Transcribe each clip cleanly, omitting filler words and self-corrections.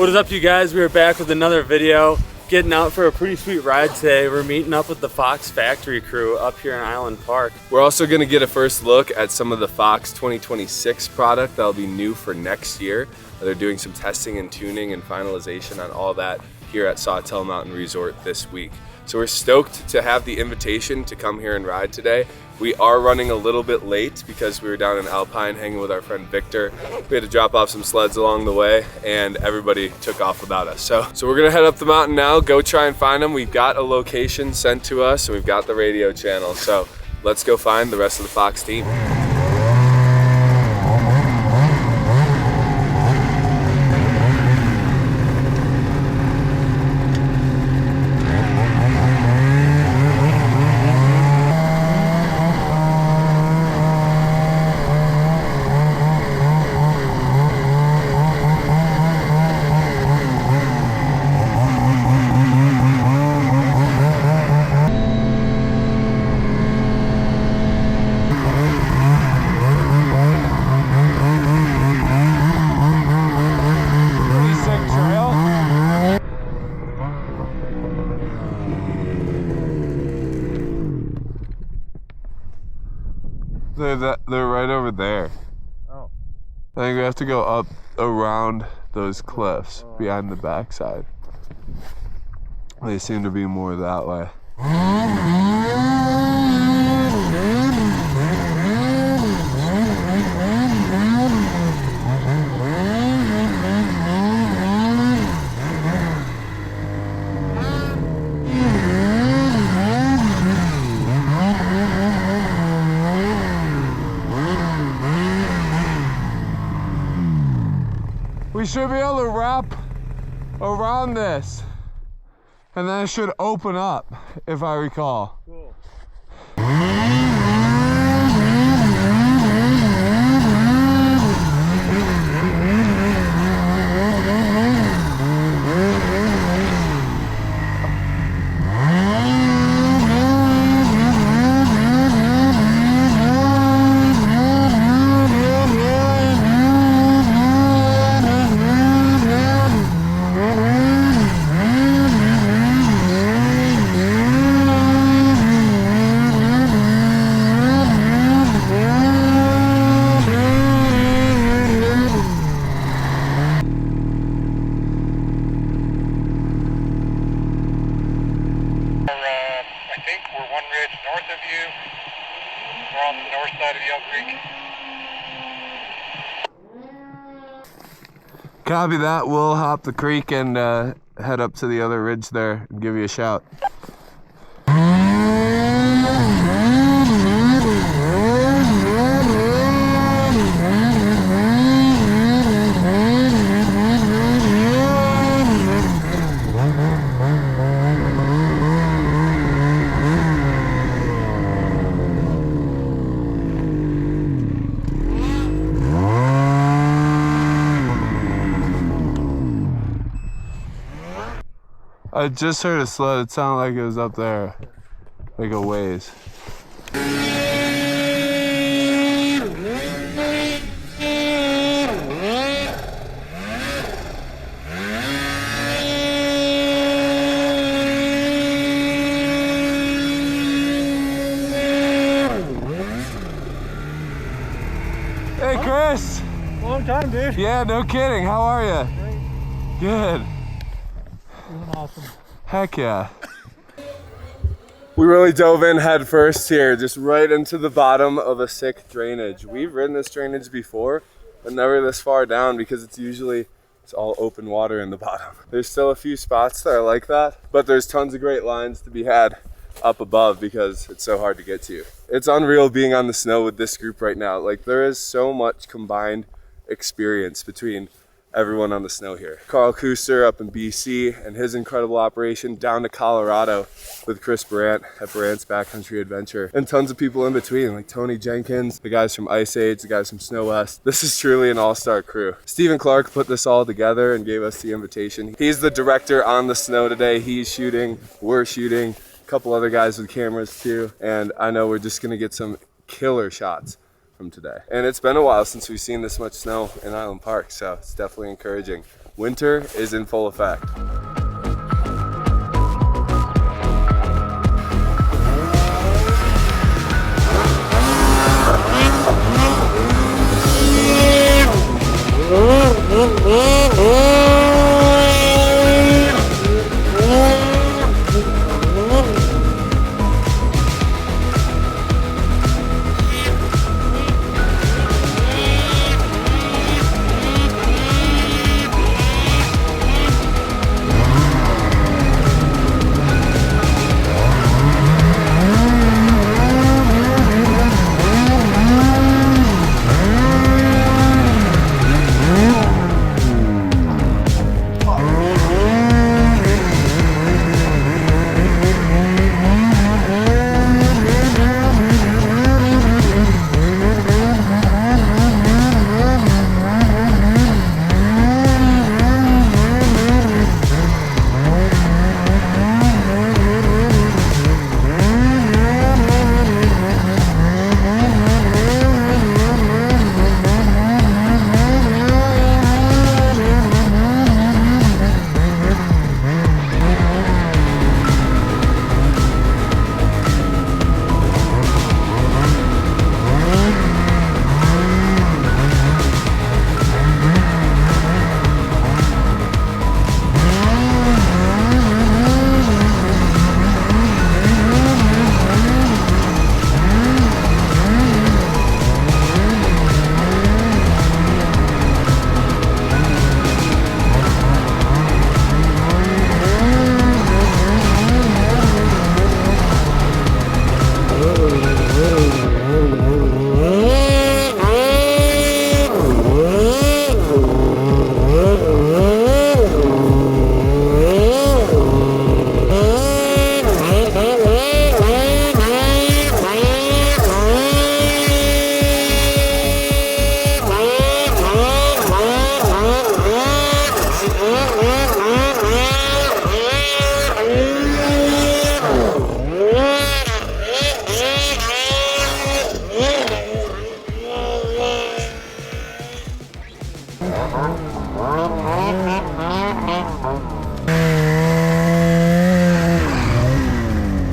What is up, you guys? We are back with another video. Getting out for a pretty sweet ride today. We're meeting up with the FOX Factory crew up here in Island Park. We're also going to get a first look at some of the FOX 2026 product that'll be new for next year. They're doing some testing and tuning and finalization on all that here at Sawtell Mountain Resort this week. So we're stoked to have the invitation to come here and ride today. We are running a little bit late because we were down in Alpine hanging with our friend Victor. We had to drop off some sleds along the way and everybody took off without us. So we're gonna head up the mountain now, go try and find them. We've got a location sent to us and we've got the radio channel. So let's go find the rest of the FOX team. They're right over there. Oh. I think we have to go up around those cliffs behind the backside. They seem to be more that way. We should be able to wrap around this, and then it should open up, if I recall. Cool. North of you, we're on the north side of Yell Creek. Copy that. We'll hop the creek and head up to the other ridge there and give you a shout. I just heard a sled. It sounded like it was up there, like a ways. Hey, Chris. Long time, dude. Yeah, no kidding. How are you? Great. Good. Awesome. Heck yeah. We really dove in head first here, just right into the bottom of a sick drainage. We've ridden this drainage before, but never this far down because it's all open water in the bottom. There's still a few spots that are like that, but there's tons of great lines to be had up above because it's so hard to get to. It's unreal being on the snow with this group right now. Like, there is so much combined experience between everyone on the snow here. Carl Kuster up in BC and his incredible operation down to Colorado with Chris Burandt at Burandt's Backcountry Adventure, and tons of people in between like Tony Jenkins, the guys from Ice Age, the guys from Snow West. This is truly an all-star crew. Stephen Clark put this all together and gave us the invitation. He's the director on the snow today. He's shooting, we're shooting, a couple other guys with cameras too, and I know we're just gonna get some killer shots from today. And it's been a while since we've seen this much snow in Island Park, so it's definitely encouraging. winter is in full effect.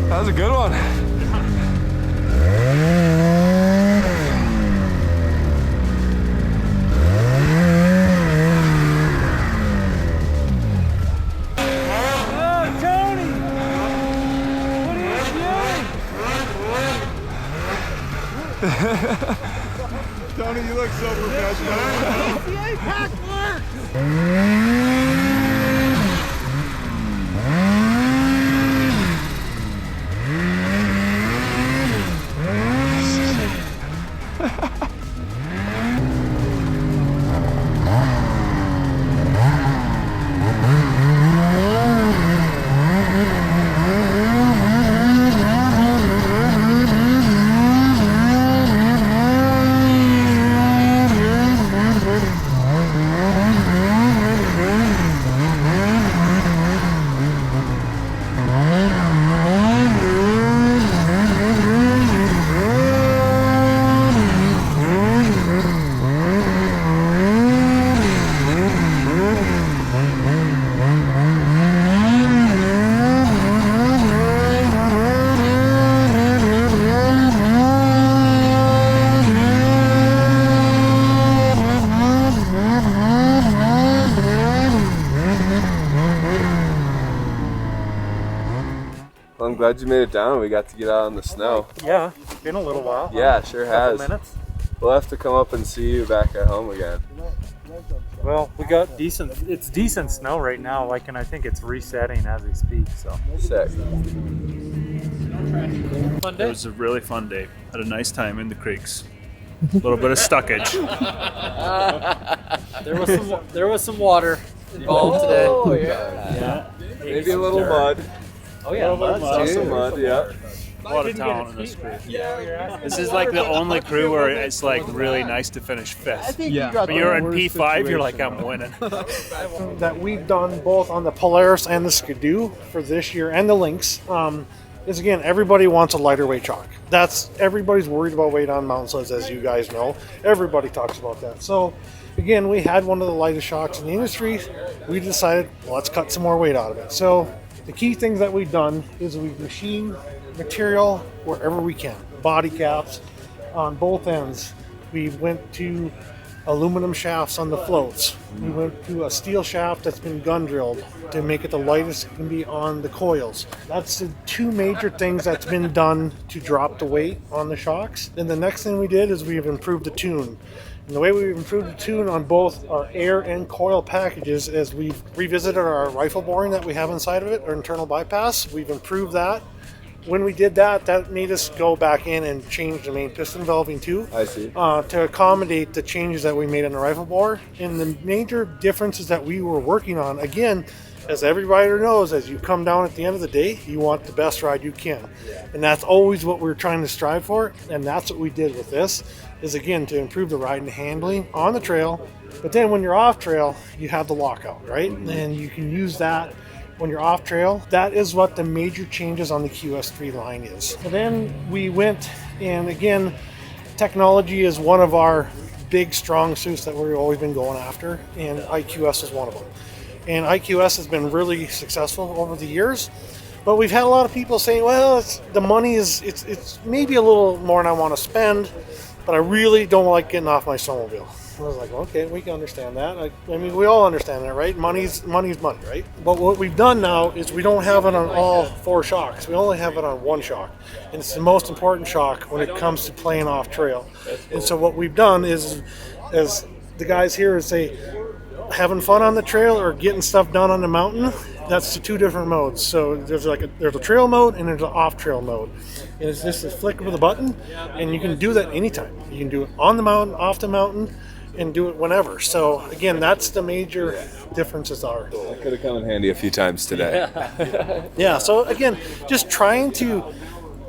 That was a good one. Tony, you look so professional. CA pack work! Well, I'm glad you made it down. We got to get out in the snow. Yeah, it's been a little while. Yeah, sure has. Couple minutes. We'll have to come up and see you back at home again. Well, we got decent. It's decent snow right now. Like, and I think it's resetting as we speak. So. Sick. Fun It day. was a really fun day. Had a nice time in the creeks. A little bit of stuckage. There was some water involved today. Oh, yeah. Maybe a little mud. Oh yeah, Mud, yeah. A lot of talent in this crew. This is like the only crew where it's like really nice to finish fifth. When you're in P5, you're like, I'm winning. That we've done both on the Polaris and the Skidoo for this year and the Lynx is, again, everybody wants a lighter weight shock. Everybody's worried about weight on mountain sleds, as you guys know. Everybody talks about that. So again, we had one of the lightest shocks in the industry. We decided, well, let's cut some more weight out of it. So the key things that we've done is we've machined material wherever we can. Body caps on both ends. We went to aluminum shafts on the floats. We went to a steel shaft that's been gun drilled to make it the lightest it can be on the coils. That's the two major things that's been done to drop the weight on the shocks. Then the next thing we did is we've improved the tune. And the way we've improved the tune on both our air and coil packages is we've revisited our rifle boring that we have inside of it, our internal bypass. We've improved that. When we did that, that made us go back in and change the main piston valving too. I see. To accommodate the changes that we made in the rifle bore. And the major differences that we were working on, again, as every rider knows, as you come down at the end of the day, you want the best ride you can. And that's always what we're trying to strive for. And that's what we did with this, is again, to improve the ride and handling on the trail. But then when you're off trail, you have the lockout, right? And you can use that when you're off trail. That is what the major changes on the QS3 line is. And then we went, and again, technology is one of our big strong suits that we've always been going after, and IQS is one of them. And IQS has been really successful over the years, but we've had a lot of people saying, well, the money is, it's maybe a little more than I want to spend, but I really don't like getting off my snowmobile. I was like, okay, we can understand that. I mean, we all understand that, right? Money's money, right? But what we've done now is we don't have it on all four shocks. We only have it on one shock. And it's the most important shock when it comes to playing off trail. And so what we've done is, as the guys here say, having fun on the trail or getting stuff done on the mountain, that's the two different modes. So there's a trail mode and there's an off-trail mode. And it's just a flick of the button, and you can do that anytime. You can do it on the mountain, off the mountain, and do it whenever. So again, that's the major differences are. That could have come in handy a few times today. Yeah, so again, just trying to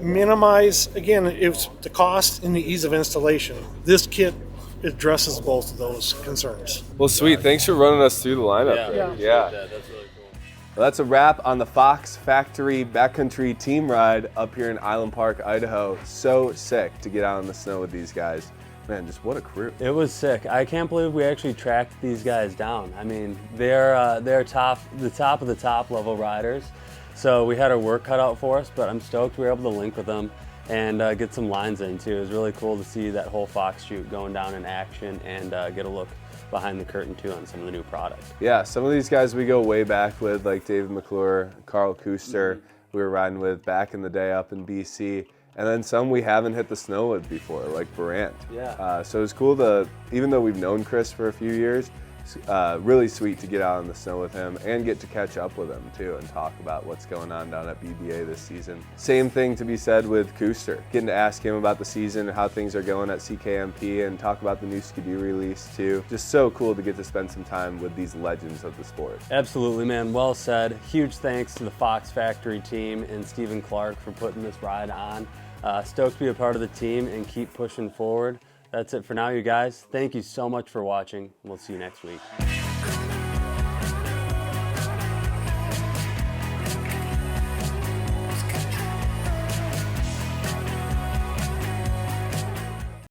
minimize, again, it's the cost and the ease of installation. This kit addresses both of those concerns. Well, sweet. Thanks for running us through the lineup. Yeah. That's really cool. Well, that's a wrap on the FOX Factory Backcountry Team ride up here in Island Park, Idaho. So sick to get out in the snow with these guys. Man, just what a crew. It was sick. I can't believe we actually tracked these guys down. I mean, they're the top of the top level riders. So we had our work cut out for us, but I'm stoked we were able to link with them and get some lines in too. It was really cool to see that whole Fox shoot going down in action and get a look behind the curtain too on some of the new product. Yeah, some of these guys we go way back with, like David McClure, Carl Kuster, we were riding with back in the day up in BC. And then some we haven't hit the snow with before, like Burandt. Yeah. So it's cool to, even though we've known Chris for a few years, really sweet to get out on the snow with him and get to catch up with him too and talk about what's going on down at BBA this season. Same thing to be said with Kuster. Getting to ask him about the season, how things are going at CKMP, and talk about the new Skidoo release too. Just so cool to get to spend some time with these legends of the sport. Absolutely, man. Well said. Huge thanks to the FOX Factory team and Stephen Clark for putting this ride on. Stoked to be a part of the team and keep pushing forward. That's it for now, you guys. Thank you so much for watching. We'll see you next week.